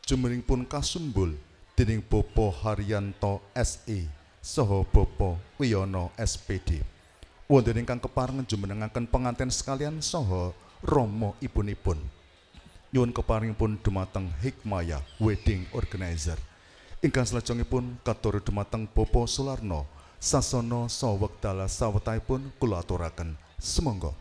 jumeningipun kasumbul dening Bapak Haryanto SE saha Bapak Wiyono SPD. Wonten ingkang keparengan jumenengaken penganten sekalian saha rama ibunipun. Nyuwun keparingipun dumateng Hikmaya Wedding Organizer. Ingkang salajengipun katur dumateng Bapak Sularno, sasana saha wekdal sawetahipun kula aturaken. Sumangga